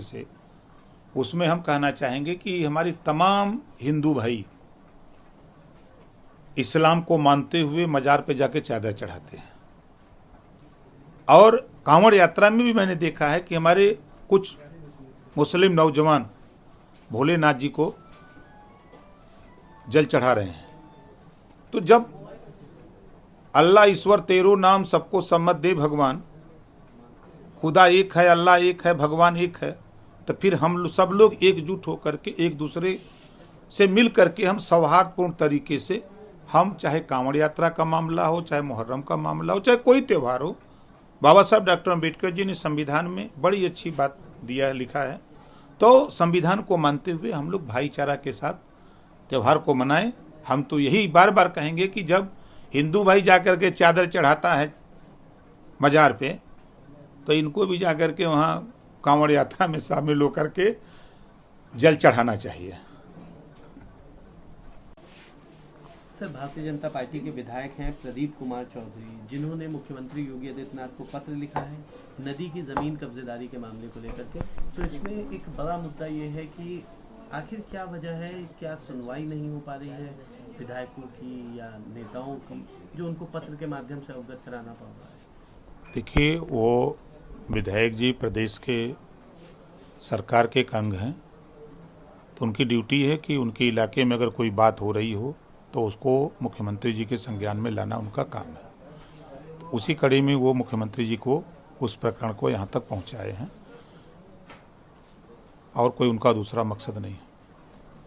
से, उसमें हम कहना चाहेंगे कि हमारी तमाम हिंदू भाई इस्लाम को मानते हुए मजार पे जाके चादर चढ़ाते हैं। और कांवड़ यात्रा में भी मैंने देखा है कि हमारे कुछ मुस्लिम नौजवान भोलेनाथ जी को जल चढ़ा रहे हैं। तो जब अल्लाह ईश्वर तेरो नाम सबको सम्मत दे भगवान, खुदा एक है, अल्लाह एक है, भगवान एक है, तो फिर हम सब लोग एकजुट होकर के एक दूसरे से मिल करके हम सौहार्दपूर्ण तरीके से, हम चाहे कांवड़ यात्रा का मामला हो, चाहे मुहर्रम का मामला हो, चाहे कोई त्यौहार हो, बाबा साहब डॉक्टर अम्बेडकर जी ने संविधान में बड़ी अच्छी बात दिया है, लिखा है। तो संविधान को मानते हुए हम लोग भाईचारा के साथ त्यौहार को मनाएं। हम तो यही बार बार कहेंगे कि जब हिंदू भाई जाकर के चादर चढ़ाता है मजार पे, तो इनको भी जाकर के वहाँ कांवड़ यात्रा में शामिल होकर के जल चढ़ाना चाहिए। सर, भारतीय जनता पार्टी के विधायक हैं प्रदीप कुमार चौधरी, जिन्होंने मुख्यमंत्री योगी आदित्यनाथ को पत्र लिखा है नदी की जमीन कब्जेदारी के मामले को लेकर के। तो इसमें एक बड़ा मुद्दा ये है कि आखिर क्या वजह है, क्या सुनवाई नहीं हो पा रही है विधायकों की या नेताओं की, जो उनको पत्र के माध्यम से अवगत कराना पड़ रहा है? देखिए, वो विधायक जी प्रदेश के सरकार के एक अंग हैं, तो उनकी ड्यूटी है कि उनके इलाके में अगर कोई बात हो रही हो तो उसको मुख्यमंत्री जी के संज्ञान में लाना उनका काम है। तो उसी कड़ी में वो मुख्यमंत्री जी को उस प्रकरण को यहाँ तक पहुँचाए हैं और कोई उनका दूसरा मकसद नहीं है।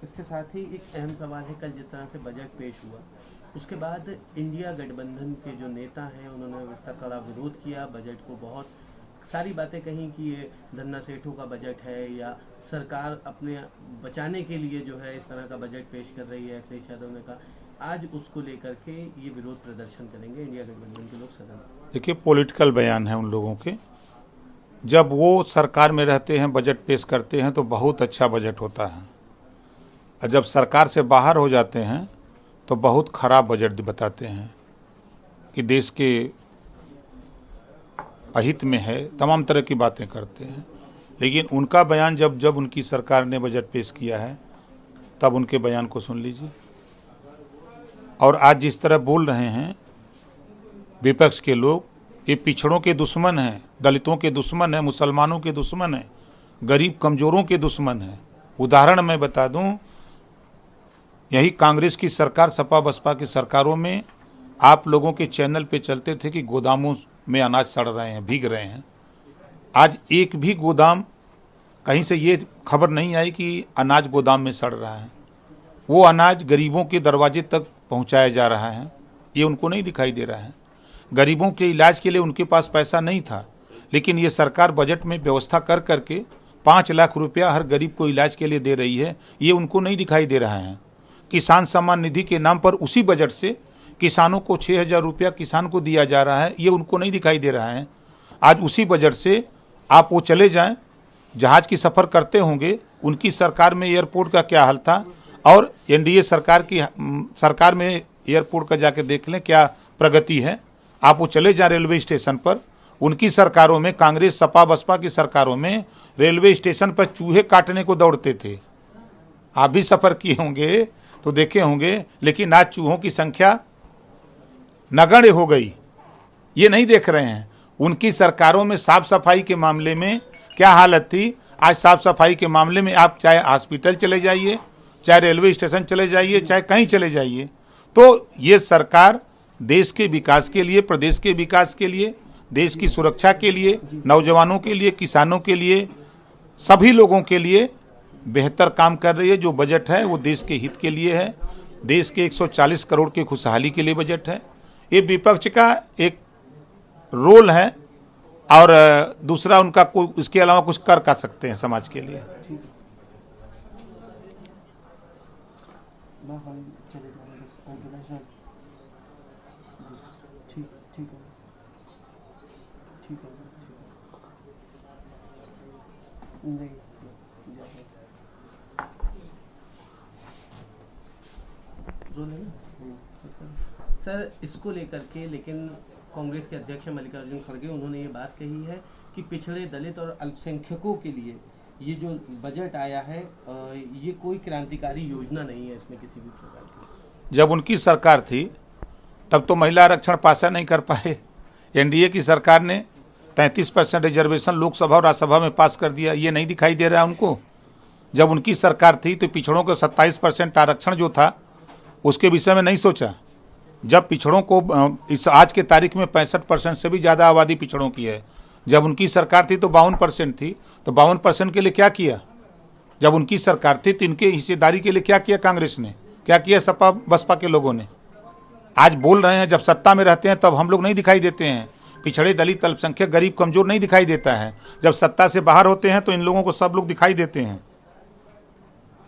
इसके साथ ही एक अहम सवाल है, कल जिस तरह से बजट पेश हुआ उसके बाद इंडिया गठबंधन के जो नेता हैं उन्होंने इसका कड़ा विरोध किया, बजट को बहुत सारी बातें कही कि ये धन्ना सेठों का बजट है या सरकार अपने बचाने के लिए जो है इस तरह का बजट पेश कर रही है। अखिलेश यादव ने कहा आज उसको लेकर के ये विरोध प्रदर्शन करेंगे इंडिया गठबंधन के लोग सदन। देखिए, पॉलिटिकल बयान है उन लोगों के। जब वो सरकार में रहते हैं, बजट पेश करते हैं तो बहुत अच्छा बजट होता है, और जब सरकार से बाहर हो जाते हैं तो बहुत खराब बजट बताते हैं कि देश के अहित में है, तमाम तरह की बातें करते हैं। लेकिन उनका बयान जब उनकी सरकार ने बजट पेश किया है तब उनके बयान को सुन लीजिए। और आज जिस तरह बोल रहे हैं विपक्ष के लोग, ये पिछड़ों के दुश्मन हैं, दलितों के दुश्मन हैं, मुसलमानों के दुश्मन हैं, गरीब कमजोरों के दुश्मन हैं। उदाहरण मैं बता दूं, यही कांग्रेस की सरकार, सपा बसपा की सरकारों में आप लोगों के चैनल पे चलते थे कि गोदामों में अनाज सड़ रहे हैं, भीग रहे हैं। आज एक भी गोदाम, कहीं से ये खबर नहीं आई कि अनाज गोदाम में सड़ रहा है। वो अनाज गरीबों के दरवाजे तक पहुंचाया जा रहा है, ये उनको नहीं दिखाई दे रहा है। गरीबों के इलाज के लिए उनके पास पैसा नहीं था, लेकिन ये सरकार बजट में व्यवस्था कर करके 5 लाख रुपया हर गरीब को इलाज के लिए दे रही है, ये उनको नहीं दिखाई दे रहा है। किसान सम्मान निधि के नाम पर उसी बजट से किसानों को 6,000 रुपया किसान को दिया जा रहा है, ये उनको नहीं दिखाई दे रहा है। आज उसी बजट से आप वो चले जाएं, जहाज की सफ़र करते होंगे, उनकी सरकार में एयरपोर्ट का क्या हाल था, और एनडीए सरकार में एयरपोर्ट का जाके देख लें क्या प्रगति है। आप वो चले जाएं रेलवे स्टेशन पर, उनकी सरकारों में, कांग्रेस सपा बसपा की सरकारों में रेलवे स्टेशन पर चूहे काटने को दौड़ते थे। आप भी सफ़र किए होंगे तो देखे होंगे, लेकिन आज चूहों की संख्या नगण्य हो गई, ये नहीं देख रहे हैं। उनकी सरकारों में साफ सफाई के मामले में क्या हालत थी, आज साफ सफाई के मामले में आप चाहे हॉस्पिटल चले जाइए, चाहे रेलवे स्टेशन चले जाइए, चाहे कहीं चले जाइए, तो ये सरकार देश के विकास के लिए, प्रदेश के विकास के लिए, देश की सुरक्षा के लिए, नौजवानों के लिए, किसानों के लिए, सभी लोगों के लिए बेहतर काम कर रही है। जो बजट है वो देश के हित के लिए है, देश के 140 करोड़ की खुशहाली के लिए बजट है। ये विपक्ष का एक रोल है, और दूसरा उनका कोई इसके अलावा कुछ कर सकते हैं समाज के लिए। सर, इसको लेकर के लेकिन कांग्रेस के अध्यक्ष मल्लिकार्जुन खड़गे उन्होंने ये बात कही है कि पिछड़े, दलित और अल्पसंख्यकों के लिए ये जो बजट आया है ये कोई क्रांतिकारी योजना नहीं है इसमें किसी भी प्रकार की। जब उनकी सरकार थी तब तो महिला आरक्षण पास नहीं कर पाए। एनडीए की सरकार ने 33% रिजर्वेशन लोकसभा और राज्यसभा में पास कर दिया। ये नहीं दिखाई दे रहा है उनको। जब उनकी सरकार थी तो पिछड़ों को 27% आरक्षण जो था उसके विषय में नहीं सोचा। जब पिछड़ों को इस आज के तारीख में 65% से भी ज़्यादा आबादी पिछड़ों की है। जब उनकी सरकार थी तो 52% थी, तो 52% के लिए क्या किया? जब उनकी सरकार थी तो इनके हिस्सेदारी के लिए क्या किया कांग्रेस ने, क्या किया सपा बसपा के लोगों ने? आज बोल रहे हैं जब सत्ता में रहते हैं तब हम लोग नहीं दिखाई देते हैं। पिछड़े, दलित, अल्पसंख्यक, गरीब, कमजोर नहीं दिखाई देता है। जब सत्ता से बाहर होते हैं तो इन लोगों को सब लोग दिखाई देते हैं।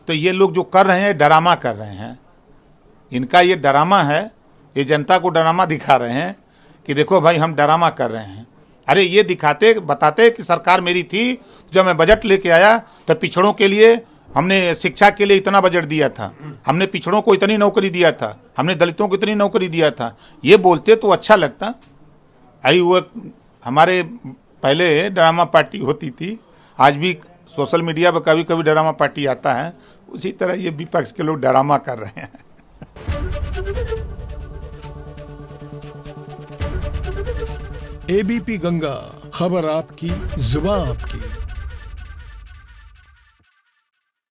तो ये लोग जो कर रहे हैं ड्रामा कर रहे हैं। इनका ये ड्रामा है, ये जनता को ड्रामा दिखा रहे हैं कि देखो भाई हम ड्रामा कर रहे हैं। अरे ये दिखाते बताते कि सरकार मेरी थी, जब मैं बजट लेके आया तो पिछड़ों के लिए हमने शिक्षा के लिए इतना बजट दिया था, हमने पिछड़ों को इतनी नौकरी दिया था, हमने दलितों को इतनी नौकरी दिया था। ये बोलते तो अच्छा लगता। आई वो हमारे पहले ड्रामा पार्टी होती थी, आज भी सोशल मीडिया पर कभी कभी ड्रामा पार्टी आता है। उसी तरह ये विपक्ष के लोग ड्रामा कर रहे हैं। एबीपी गंगा, खबर आपकी, जुबान आपकी।